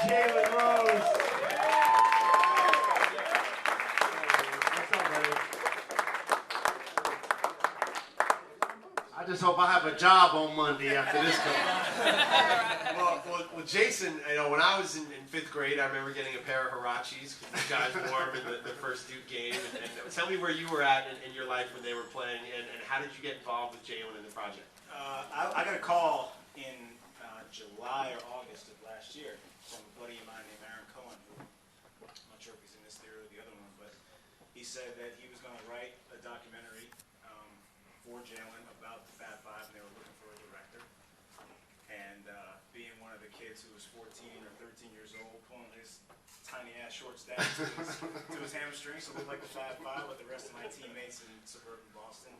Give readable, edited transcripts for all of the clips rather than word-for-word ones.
Jalen Rose. What's up, buddy? I just hope I have a job on Monday after this comes. Well, Jason, when I was in 5th grade, I remember getting a pair of Hirachis because these guys wore them in the first Duke game. And tell me where you were at in your life when they were playing, and how did you get involved with Jalen in the project? I got a call in July or August of last year from a buddy of mine named Aaron Cohen, who I'm not sure if he's in this theater or the other one, but he said that he was going to write a documentary for Jalen about the Fab Five, and they were looking for a director. And being one of the kids who was 14 or 13 years old, pulling his tiny ass shorts down to his hamstrings, so looked like the Fab Five with the rest of my teammates in suburban Boston.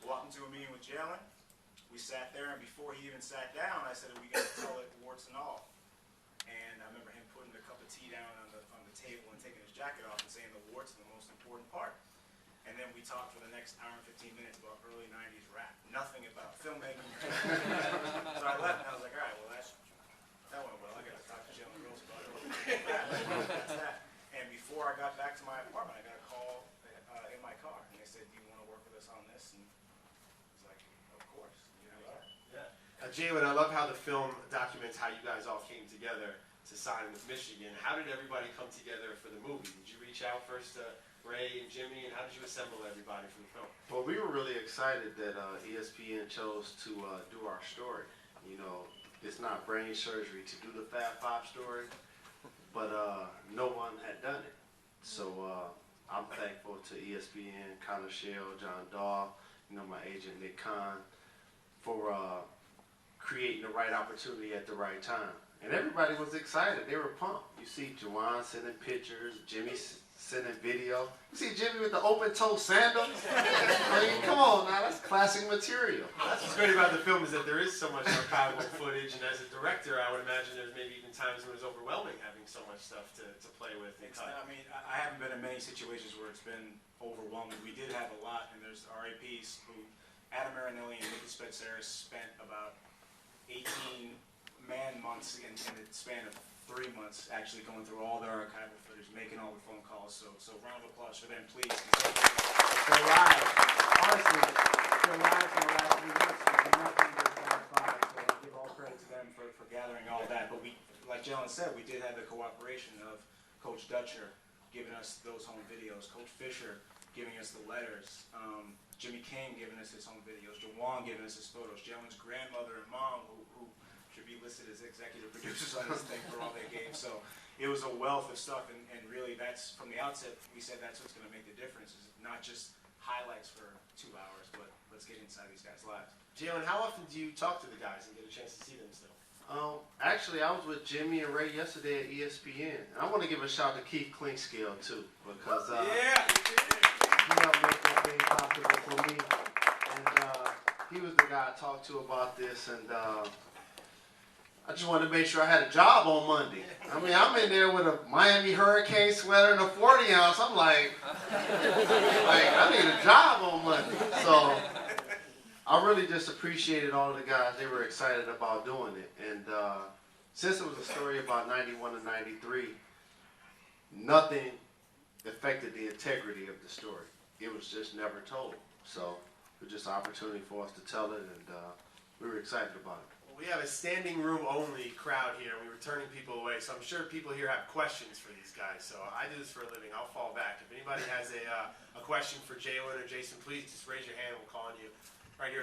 Walked into a meeting with Jalen. We sat there, and before he even sat down, I said, "Are we going to tell it warts and all?" And I remember him putting a cup of tea down on the table and taking his jacket off and saying the warts are the most important part. And then we talked for the next hour and 15 minutes about early 90s rap. Nothing about filmmaking. So I left, and I was like, all right, well, that went well. I got to talk to Jalen Rose about it. That's that. And before I got back to my apartment, I got a call in my car, and they said, "Do you want to work with us on this?" And I was like, "Of course." You know, Yeah. Jalen, I love how the film documents how you guys all came together to sign with Michigan. How did everybody come together for the movie? Did you reach out first to Ray and Jimmy, and how did you assemble everybody for the film? Well, we were really excited that ESPN chose to do our story. You know, it's not brain surgery to do the Fab Five story, but no one had done it. So I'm thankful to ESPN, Connor Shell, John Dahl, my agent Nick Kahn, for creating the right opportunity at the right time. And everybody was excited. They were pumped. You see Juwan sending pictures, Jimmy sending video. You see Jimmy with the open-toe sandals? I mean, come on now, that's classic material. That's what's great about the film is that there is so much archival footage, and as a director, I would imagine there's maybe even times when it was overwhelming having so much stuff to play with. I mean, I haven't been in many situations where it's been overwhelming. We did have a lot, and there's RAPs who, Adam Marinelli and Nicky Spetsaris spent about 18 man-months in the span of 3 months actually going through all their archival footage, making all the phone calls. So round of applause for them, please. Their lives, honestly, their lives in the last 3 months have been nothing but satisfying. So I give all credit to them for gathering all that. But we, like Jalen said, we did have the cooperation of Coach Dutcher giving us those home videos, Coach Fisher giving us the letters, Jimmy Kane giving us his home videos, Juwan giving us his photos, Jalen's grandmother and mom who should be listed as executive producers on this thing for all their games. So it was a wealth of stuff, and really that's, from the outset, we said that's what's going to make the difference, is not just highlights for 2 hours, but let's get inside these guys' lives. Jalen, how often do you talk to the guys and get a chance to see them still? Actually, I was with Jimmy and Ray yesterday at ESPN. And I want to give a shout to Keith Clinkscale, too, because he helped make that thing possible for me. And he was the guy I talked to about this, and I just wanted to make sure I had a job on Monday. I mean, I'm in there with a Miami Hurricane sweater and a 40 ounce. I'm like, I need a job on Monday. So I really just appreciated all of the guys. They were excited about doing it. And since it was a story about 91 and 93, nothing affected the integrity of the story. It was just never told. So it was just an opportunity for us to tell it, and we were excited about it. We have a standing room only crowd here. We were turning people away, so I'm sure people here have questions for these guys. So I do this for a living. I'll fall back. If anybody has a question for Jalen or Jason, please just raise your hand. We'll call on you right here.